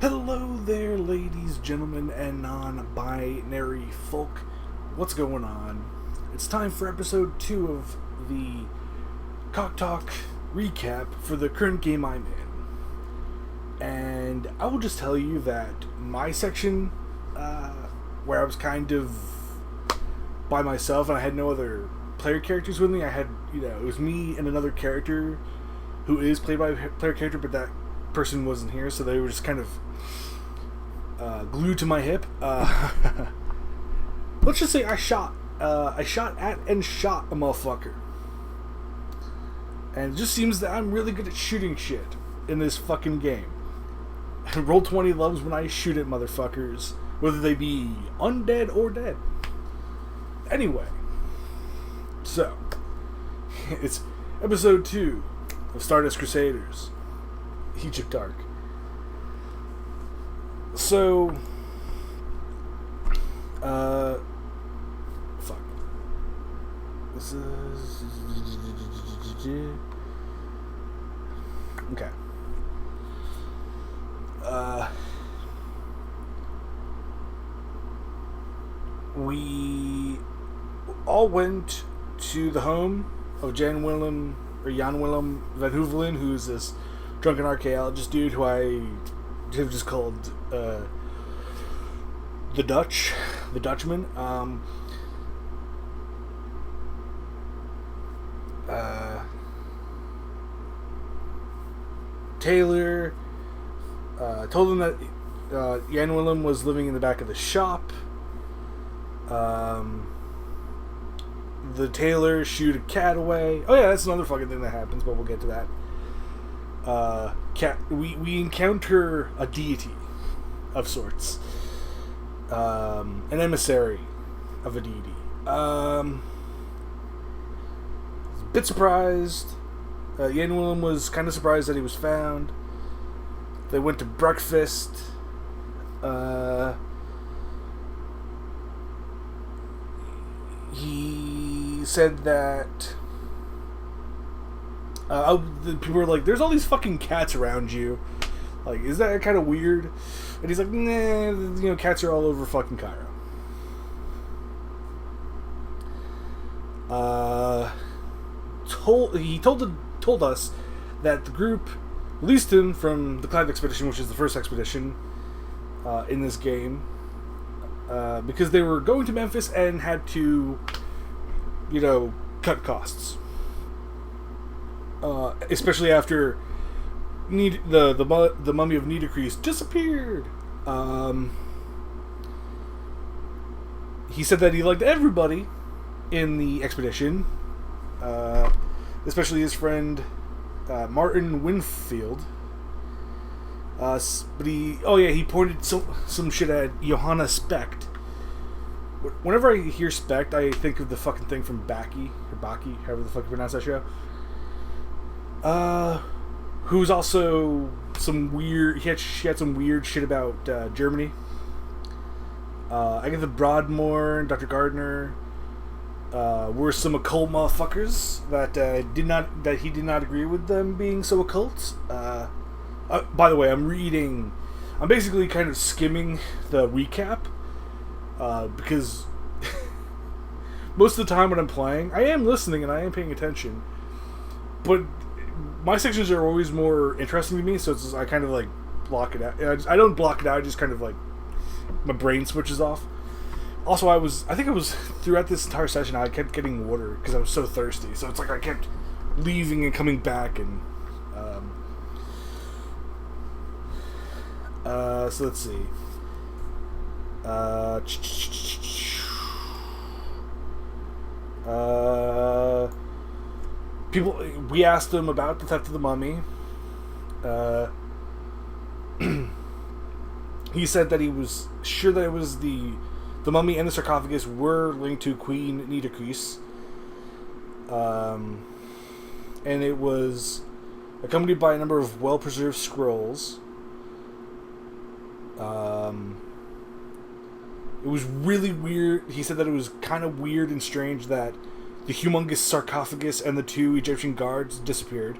Hello there, ladies, gentlemen, and non-binary folk. What's going on? It's time for episode 2 of the CoC Talk recap for the current game I'm in. And I will just tell you that my section, where I was kind of by myself and I had no other player characters with me, it was me and another character who is played by a player character, but that person wasn't here, so they were just kind of glued to my hip. Let's just say I shot at and shot a motherfucker, and it just seems that I'm really good at shooting shit in this fucking game. Roll20 loves when I shoot at motherfuckers, whether they be undead or dead. Anyway, so it's episode 2 of Stardust Crusaders, Egypt Dark. So, fuck. This is... Okay. We all went to the home of Jan Willem Van Hoevelen, who's this drunken archaeologist dude who I have just called the Dutchman. Taylor told him that Jan Willem was living in the back of the shop. The tailor shooed a cat away. Oh yeah, that's another fucking thing that happens, but we'll get to that. We encounter a deity of sorts, an emissary of a deity. A bit surprised. Jan Willem was kind of surprised that he was found. They went to breakfast. He said that the people were like, "There's all these fucking cats around you. Like, is that kind of weird?" And he's like, "Nah, cats are all over fucking Cairo." He told us that the group released him from the Cloud Expedition, which is the first expedition in this game, because they were going to Memphis and had to, cut costs. Especially after the mummy of Nitocris disappeared. He said that he liked everybody in the expedition, especially his friend Martin Winfield. But he pointed some shit at Johanna Specht. Whenever I hear Specht, I think of the fucking thing from Baki, however the fuck you pronounce that show. Who's also she had some weird shit about Germany. I get the Broadmoor and Dr. Gardner were some occult motherfuckers that he did not agree with them being so occult. By the way, I'm basically kind of skimming the recap, because most of the time when I'm playing, I am listening and I am paying attention, but my sections are always more interesting to me, so I kind of like block it out. I don't block it out, I just kind of like, my brain switches off. Also, I think throughout this entire session, I kept getting water because I was so thirsty, so it's like I kept leaving and coming back, and so let's see. We asked him about the theft of the mummy. He said that he was sure that it was the mummy and the sarcophagus were linked to Queen Nitocris. And it was accompanied by a number of well-preserved scrolls. It was really weird. He said that it was kind of weird and strange that the humongous sarcophagus and the 2 Egyptian guards disappeared.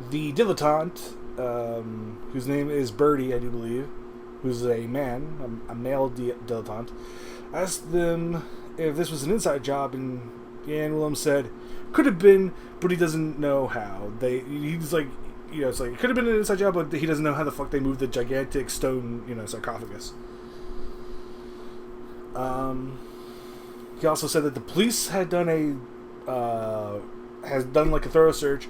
The dilettante, whose name is Birdie, I do believe, who's a man, a male dilettante, asked them if this was an inside job, and Ian Williams said, could have been, but he doesn't know how. He's like, it's like, it could have been an inside job, but he doesn't know how the fuck they moved the gigantic stone, sarcophagus. He also said that the police had done like a thorough search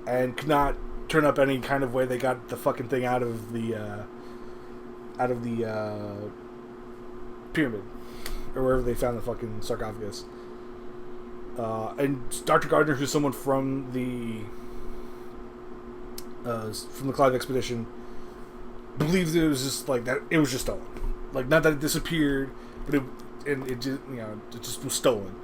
and could not turn up any kind of way they got the fucking thing out of the pyramid, or wherever they found the fucking sarcophagus. And Dr. Gardner, who's someone from the Clive expedition, believes it was just like that. It was just stolen. Like, not that it disappeared, but it just, it just was stolen.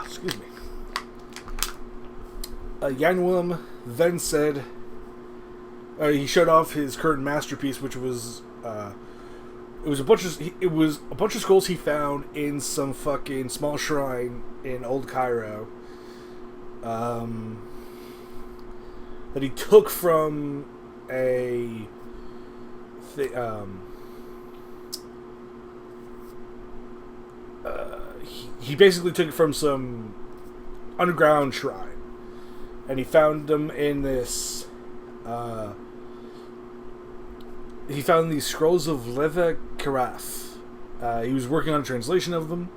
Excuse me. Jan Willem then said, he showed off his current masterpiece, which was it was a bunch of skulls he found in some fucking small shrine in Old Cairo, that he took from he basically took it from some underground shrine, and he found them in this. He found these scrolls of Leva Karaf. He was working on a translation of them,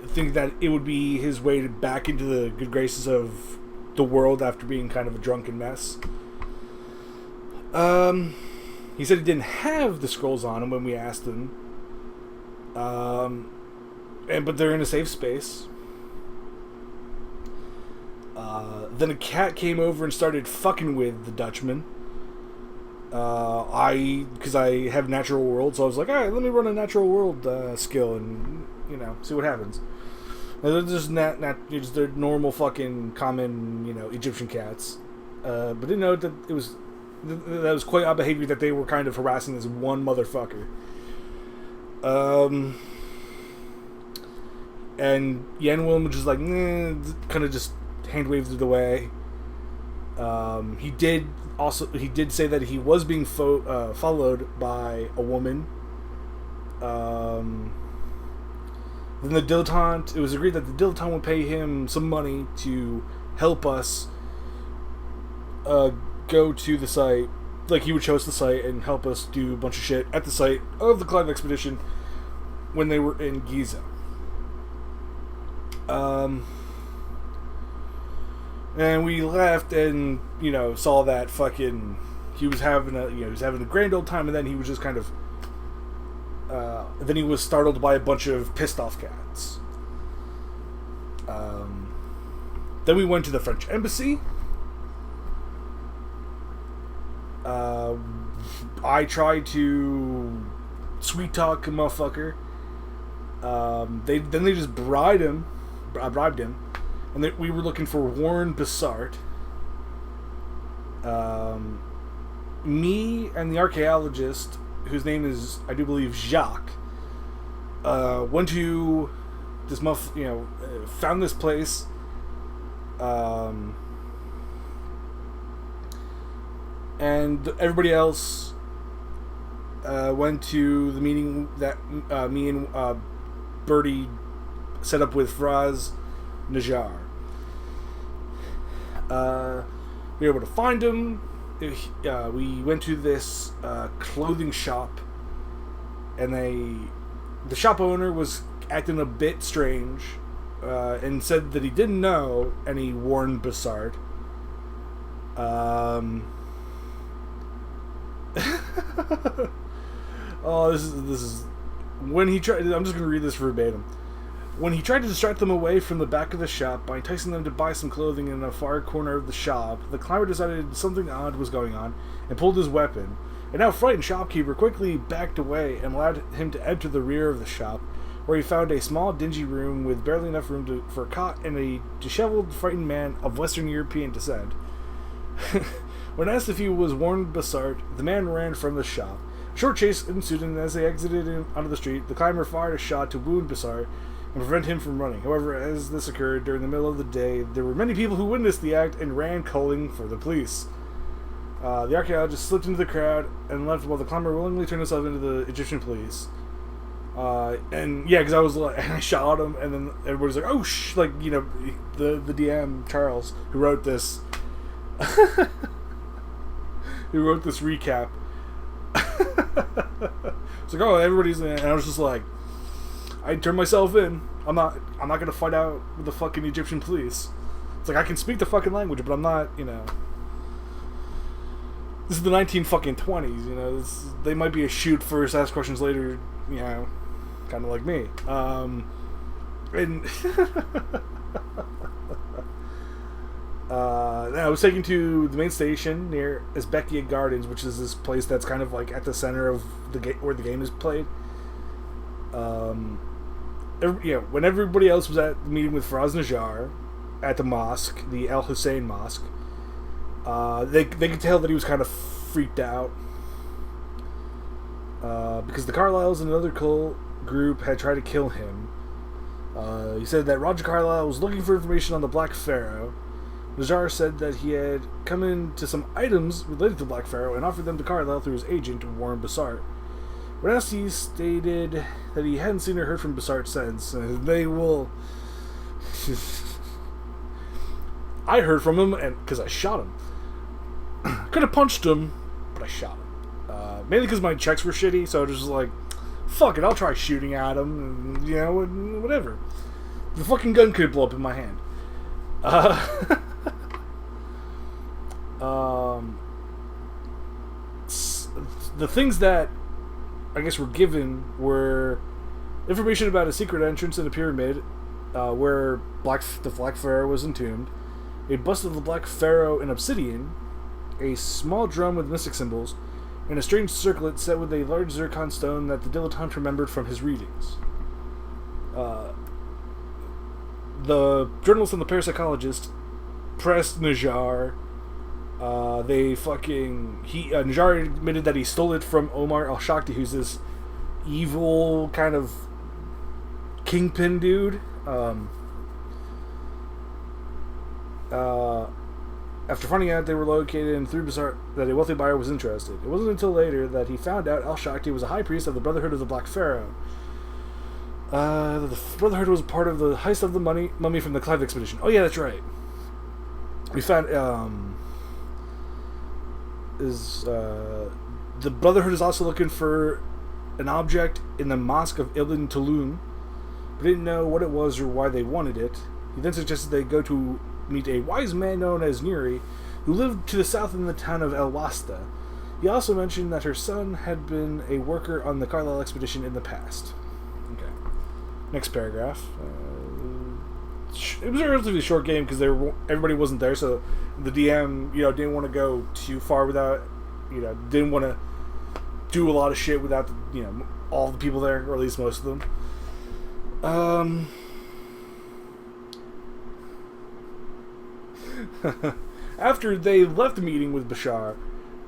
thinking that it would be his way back into the good graces of the world after being kind of a drunken mess. He said he didn't have the scrolls on him when we asked him, but they're in a safe space. Then a cat came over and started fucking with the Dutchman. Because I have natural world, so I was like, alright, let me run a natural world skill and, see what happens. They're just just they're normal fucking common, Egyptian cats. But didn't know that that was quite odd behavior, that they were kind of harassing this one motherfucker. And Jan Willem was just like, kind of just hand waved it away. He did say that he was being followed by a woman. Then the dilettante, it was agreed that the dilettante would pay him some money to help us go to the site. Like, he would show us the site and help us do a bunch of shit at the site of the Clive expedition when they were in Giza. And we left and, saw that fucking, he was having a grand old time, and then he was just kind of, then he was startled by a bunch of pissed off cats. Then we went to the French embassy. I tried to sweet talk a motherfucker. They just bribed him, and we were looking for Warren Bessart. Me and the archaeologist, whose name is, I do believe, Jacques, went to this found this place. And everybody else went to the meeting that me and Birdie set up with Fraz Najar. We were able to find him. We went to this clothing shop, and the shop owner was acting a bit strange, and said that he didn't know any Warren Bessart. Oh, this is when he tried. I'm just gonna read this verbatim. When he tried to distract them away from the back of the shop by enticing them to buy some clothing in a far corner of the shop, the climber decided something odd was going on and pulled his weapon. A now frightened shopkeeper quickly backed away and allowed him to enter the rear of the shop, where he found a small, dingy room with barely enough room for a cot and a disheveled, frightened man of Western European descent. When asked if he was Warren Bessart, the man ran from the shop, Short chase ensued, and as they exited onto the street, the climber fired a shot to wound Bassart and prevent him from running. However, as this occurred during the middle of the day, there were many people who witnessed the act and ran calling for the police. The archaeologist slipped into the crowd and left while the climber willingly turned himself into the Egyptian police. And yeah, because I was like, I shot him, and then everybody's like, "Oh, like, you know, the DM Charles who wrote this, who wrote this recap." It's like, oh, everybody's in, and I was just like, I turned myself in. I'm not gonna fight out with the fucking Egyptian police. It's like, I can speak the fucking language, but I'm not, you know. This is the 1920s, you know. They might be a shoot first, ask questions later, you know, kind of like me. And I was taken to the main station near Esbekia Gardens, which is this place that's kind of like at the center of where the game is played. When everybody else was at the meeting with Faraz Najjar at the mosque, the El Hussein Mosque, they could tell that he was kind of freaked out because the Carlyles and another cult group had tried to kill him. He said that Roger Carlyle was looking for information on the Black Pharaoh. Najjar said that he had come into some items related to Black Pharaoh and offered them to Carlyle through his agent, Warren Bassart. When asked, he stated that he hadn't seen or heard from Bassart since. They will... I heard from him because I shot him. Could have punched him, but I shot him. Mainly because my checks were shitty, so I was just like, fuck it, I'll try shooting at him, and, you know, whatever. The fucking gun could blow up in my hand. The things that I guess were given were information about a secret entrance in a pyramid where the Black Pharaoh was entombed, a bust of the Black Pharaoh in obsidian, a small drum with mystic symbols, and a strange circlet set with a large zircon stone that the dilettante remembered from his readings. The journalist and the parapsychologist pressed Najjar. Najjar admitted that he stole it from Omar al-Shakti, who's this evil kind of kingpin dude. After finding out they were located in through Bassart that a wealthy buyer was interested. It wasn't until later that he found out al-Shakti was a high priest of the Brotherhood of the Black Pharaoh. The Brotherhood was part of the heist of the mummy from the Clive expedition. Oh yeah, that's right. We found the Brotherhood is also looking for an object in the Mosque of Ibn Tulun, but didn't know what it was or why they wanted it. He then suggested they go to meet a wise man known as Nuri, who lived to the south in the town of El Wasta. He also mentioned that her son had been a worker on the Carlisle expedition in the past. Okay. Next paragraph. It was a relatively short game because everybody wasn't there, so the DM, didn't want to go too far without, didn't want to do a lot of shit without, all the people there, or at least most of them. After they left the meeting with Bashar,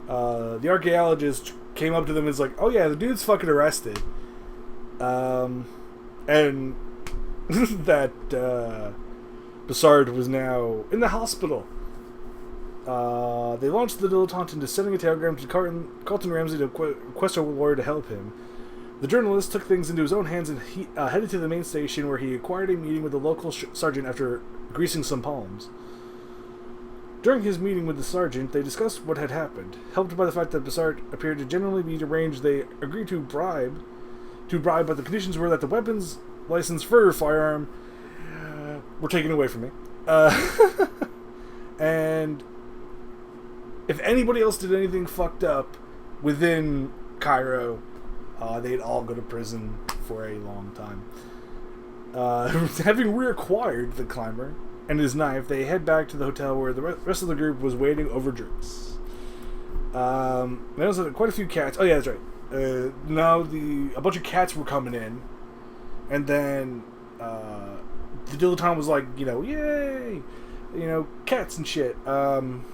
the archaeologist came up to them and was like, "Oh yeah, the dude's fucking arrested," and that Bassard was now in the hospital. They launched the dilettante into sending a telegram to Carlton Ramsey to request a lawyer to help him. The journalist took things into his own hands and he headed to the main station, where he acquired a meeting with the local sergeant after greasing some palms. During his meeting with the sergeant, they discussed what had happened. Helped by the fact that Bassart appeared to genuinely be deranged, they agreed to bribe, but the conditions were that the weapons license for her firearm were taken away from me. And if anybody else did anything fucked up within Cairo, they'd all go to prison for a long time. Having reacquired the climber and his knife, they head back to the hotel where the rest of the group was waiting over drinks. There was quite a few cats. Oh yeah, that's right. Now a bunch of cats were coming in, and then the dilettante was like, yay, cats and shit. And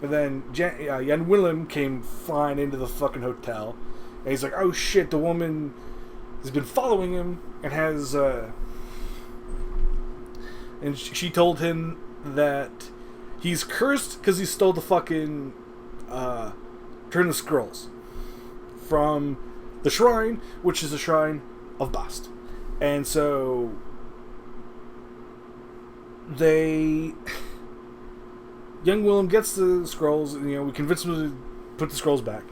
then Jan Willem came flying into the fucking hotel, And he's like, oh shit, the woman has been following him and has, and she told him that he's cursed because he stole the fucking, Turn the Scrolls from the shrine, which is the shrine of Bast. And so young Willem gets the scrolls, and, we convinced him to put the scrolls back.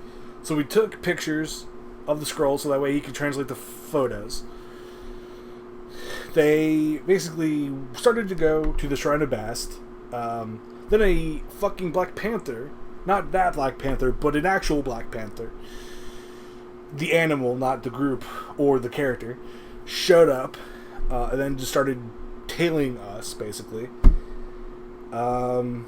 So we took pictures of the scrolls so that way he could translate the photos. They basically started to go to the Shrine of Bast. Then a fucking Black Panther, not that Black Panther, but an actual Black Panther, the animal, not the group or the character, showed up and then just started tailing us, basically. And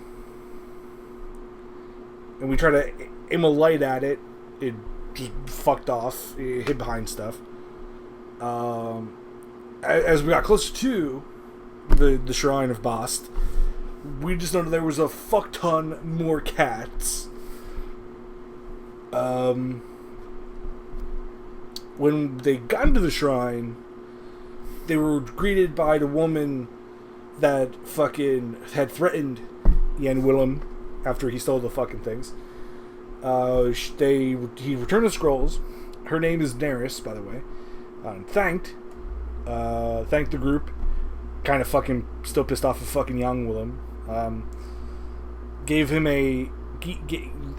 we tried to aim a light at it. It just fucked off. It hid behind stuff. As we got closer to the Shrine of Bast, we just noticed there was a fuck ton more cats. When they got into the shrine, they were greeted by the woman that fucking had threatened Jan Willem after he stole the fucking things. He returned the scrolls. Her name is Daenerys, by the way. Thanked the group. Kind of fucking still pissed off at fucking young Willem.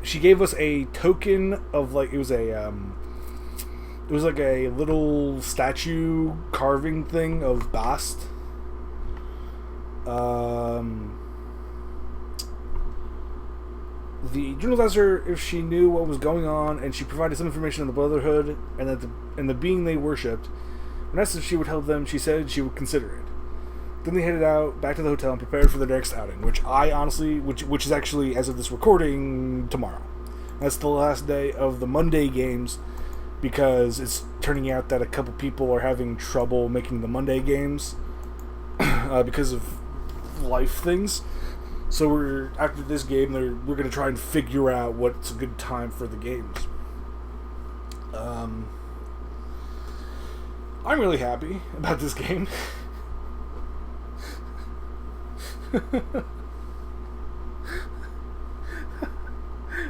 She gave us a token of it was like a little statue carving thing of Bast. The journalist asked her if she knew what was going on, and she provided some information on the Brotherhood and that the being they worshipped. When asked if she would help them, she said she would consider it. Then they headed out back to the hotel and prepared for their next outing, which is actually, as of this recording, tomorrow. That's the last day of the Monday games, because it's turning out that a couple people are having trouble making the Monday games because of life things. So after this game, we're going to try and figure out what's a good time for the games. I'm really happy about this game.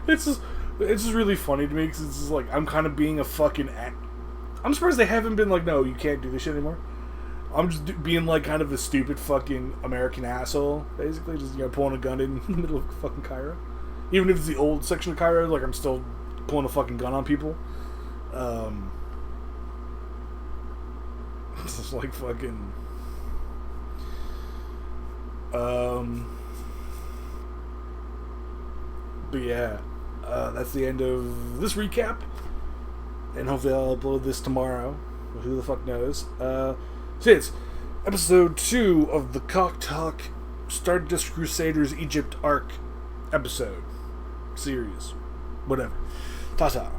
It's just really funny to me because it's just like I'm kind of being a fucking. I'm surprised they haven't been like, no, you can't do this shit anymore. I'm just being like kind of a stupid fucking American asshole, basically, just pulling a gun in the middle of fucking Cairo. Even if it's the old section of Cairo, like I'm still pulling a fucking gun on people. It's just like fucking. But yeah, that's the end of this recap, and hopefully I'll upload this tomorrow. Who the fuck knows? So it's episode 2 of the CoC Stardust Crusaders Egypt arc episode series, whatever. Ta-ta.